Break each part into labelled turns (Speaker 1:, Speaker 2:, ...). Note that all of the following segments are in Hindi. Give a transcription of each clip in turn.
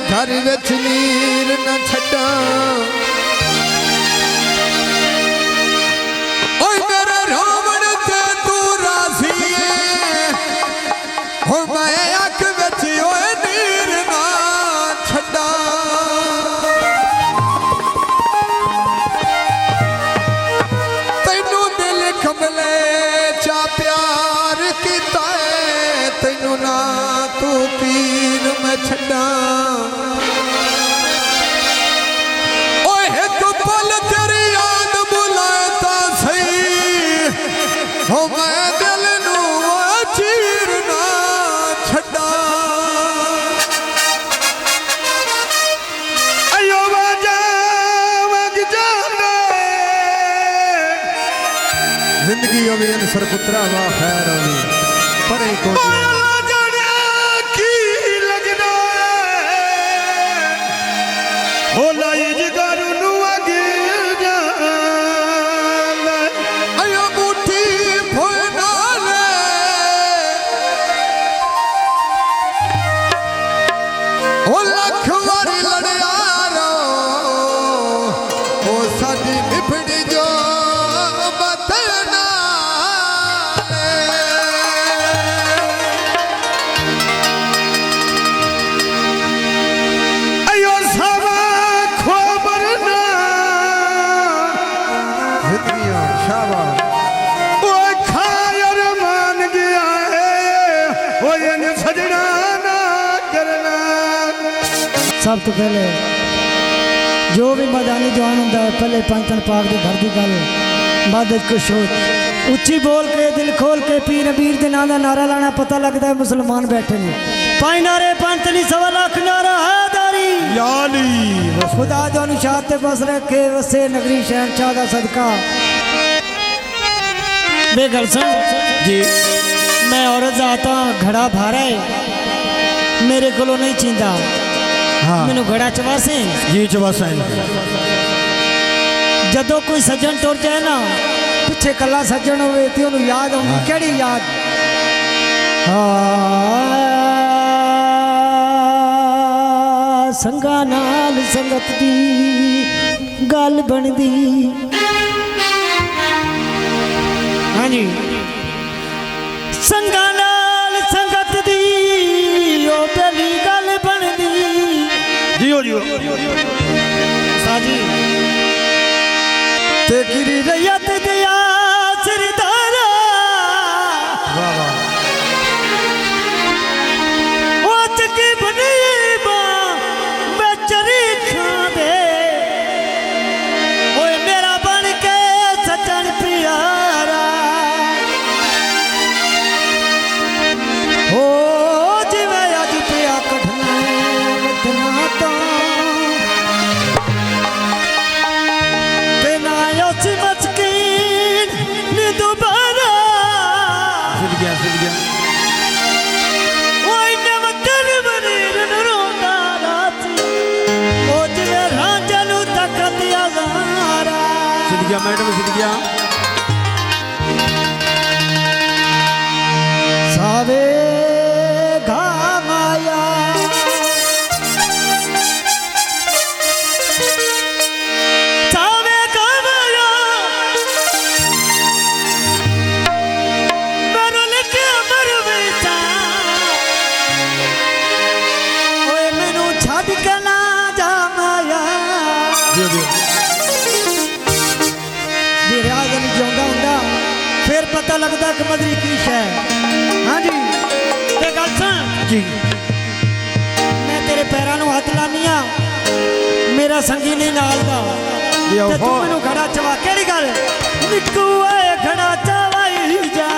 Speaker 1: घर विच नीर न छड्डा ओए मेरे रावण ते तू राजी हो मैं अख विच ओए नीर ना छड्डा तैनू दिल कमले चा प्यार कीता है तैनू ना तू पीर मैं छड्डा ओए एक पल तेरी याद बुलाता सही हो मैं दिल नू चीर ना छड्डा
Speaker 2: अयो बाजा वग जाने
Speaker 1: जिंदगी होवे अनसर पुत्रा वा खैर होवे परे को
Speaker 3: सब तो पहले जो भी मैदानी जवान होंगे पहले पंचन पाक के घर की गल बाद कुछ सोच उच्ची बोल के दिल खोल के पीर अबीर के नाम का नारा लाना पता लगता है मुसलमान बैठे ने पाई नारे पंच नहीं 1.25 लाख नारा है दारी
Speaker 2: याली
Speaker 3: खुदा जो निशात ते बस रखे वसे नगरी शहनशाह का सदका बेगल सुन
Speaker 2: जी
Speaker 3: मैं औरत जाता घड़ा भारा है मेरे को नहीं चींदा
Speaker 2: हाँ
Speaker 3: मैनू घड़ा चवासे
Speaker 2: जी चवासा
Speaker 3: जदों कोई सज्जन तुर जाए ना पिछे कला सज्जन होवे ते ओनू याद आउंदी केड़ी याद संगा नाल संगत दी गल बनदी हाँ जी संगा नाल संगत दी ओ पहली गल बनदी
Speaker 2: जियो जियो
Speaker 3: साजी ते गिरी रैयत दिया सरदारा
Speaker 2: वाह वाह
Speaker 3: ओ चकी बनी बा बेचरी खांदे ओए मेरा बन के सजन प्यारा ओ जिवे अज पिया कठना वतना तो
Speaker 2: मैडम सीख गया
Speaker 3: सावे घामाया सावे घामाया मेरे लिखे अमर बेचा ओए मैनू छड़ के ना जामाया फिर पता लगता कि मदरी की है हाँ जी ते गल सुन
Speaker 2: जी
Speaker 3: मैं तेरे पैरों में हाथ लानी मेरा संगी नहीं नाल दा ते तू मैनू घड़ा चवा केड़ी गल निक्कू आए घड़ा चवाई जा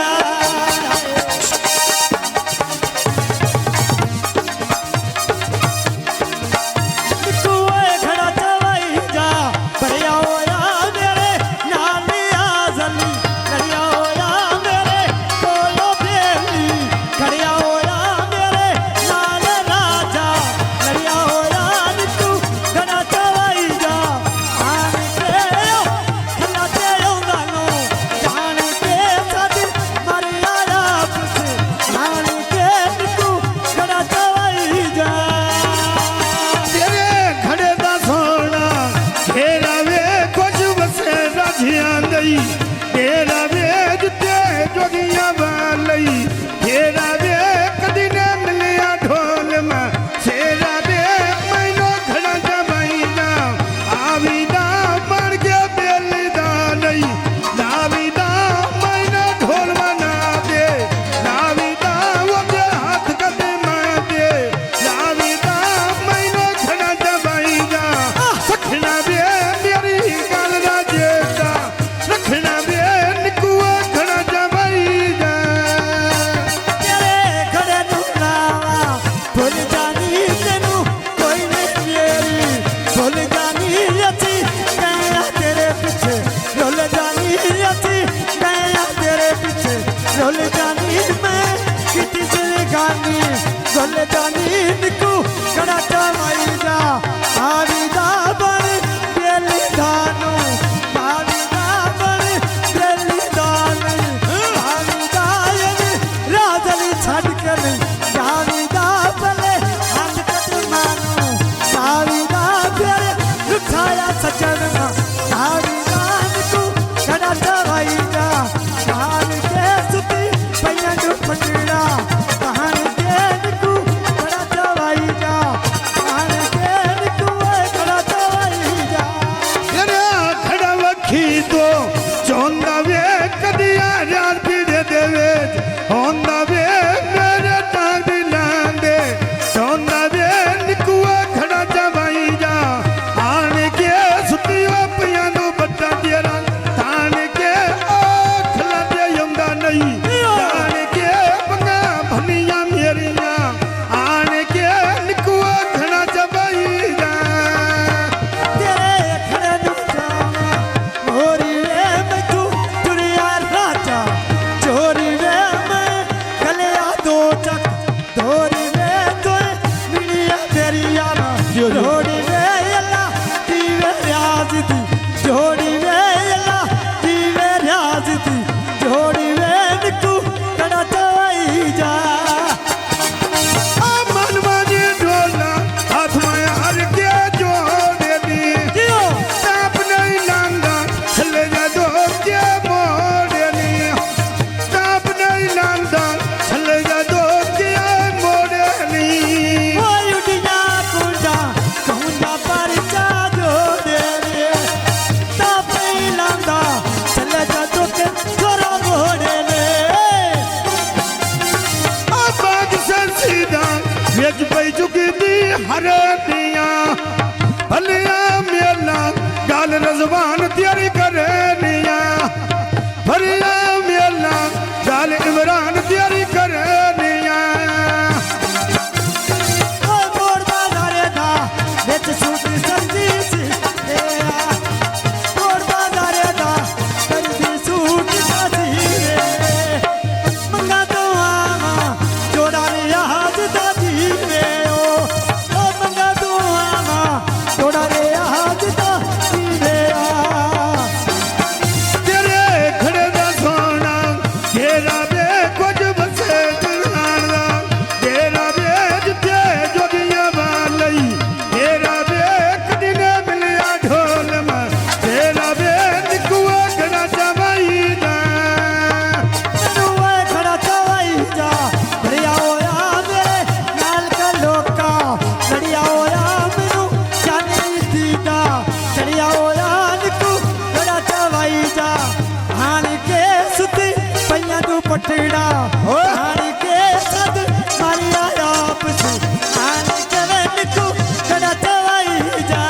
Speaker 3: निक्कू आए घड़ा चवाई जा बढ़िया होया मेरे नाल आजली जान के
Speaker 2: हरे दिया भलिया मेला गाल रजवान त्यारी करे निया भलिया मेला गाल इमरान त्यारी करे निया
Speaker 3: मोड़ बाजारे दा विच सूट सब्जी सी मोड़ बाजारे दा सब्जी सूट सी मंगा तो आवा जोड़ा रे आज दा जी वे ओ मंगा तो आवा जोड़ा रे आज दा जी वे
Speaker 2: तेरे खड़े दा सोना घेरा बे कुछ बसे दिलाना घेरा बे जिते जोगिया वालई घेरा बे कदी ने मिलिया ढोल में घेरा बे निकुआ गड़ा जवाई दा
Speaker 3: मैनू ऐ खड़ा चवाई जा लड़िया होया मेरे नाल का लोका लड़िया होया मैनू जाने दीदा लड़िया होया निकू खड़ा चवाई जा हाण के सुती पईया तू पटड़ा हाण के सद मारिया आप सु हाण के वे निकू खड़ा चवाई जा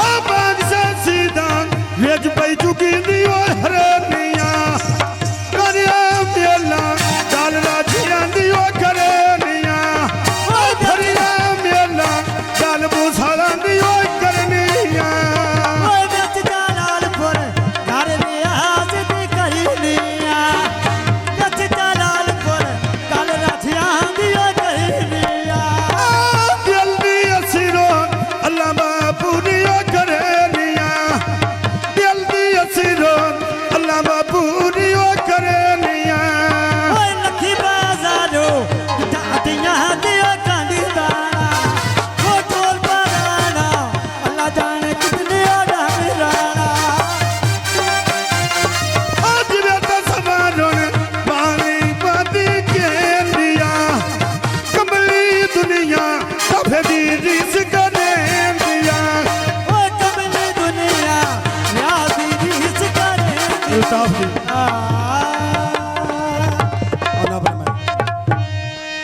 Speaker 2: आबाद से सीधा वेज पई चुकी दियो हरे मिया करिया मेला गाल राजिया दियो करे मिया ओ भरिया मेला गाल बुसाला दियो करनिया
Speaker 3: ओए विच जलालपुर घर रियाज दी करी लिया विच जलालपुर कल राठियां दी करी लिया
Speaker 2: जल्दी असीरो अल्लाह बापू दियो करे मिया जल्दी असीरो अल्लाह बापू दियो करे मिया
Speaker 3: ओए लखी बाजारो दादियां दी कांदी दाना ओ टोल पराना अल्लाह जाने कितने ओड़ा मिराना
Speaker 2: आज बेटा सवारों पानी पाती के दिया कमली दुनिया सफे दी रीस करे दिया
Speaker 3: ओए कमली दुनिया याद दी इस करे
Speaker 2: उल्टा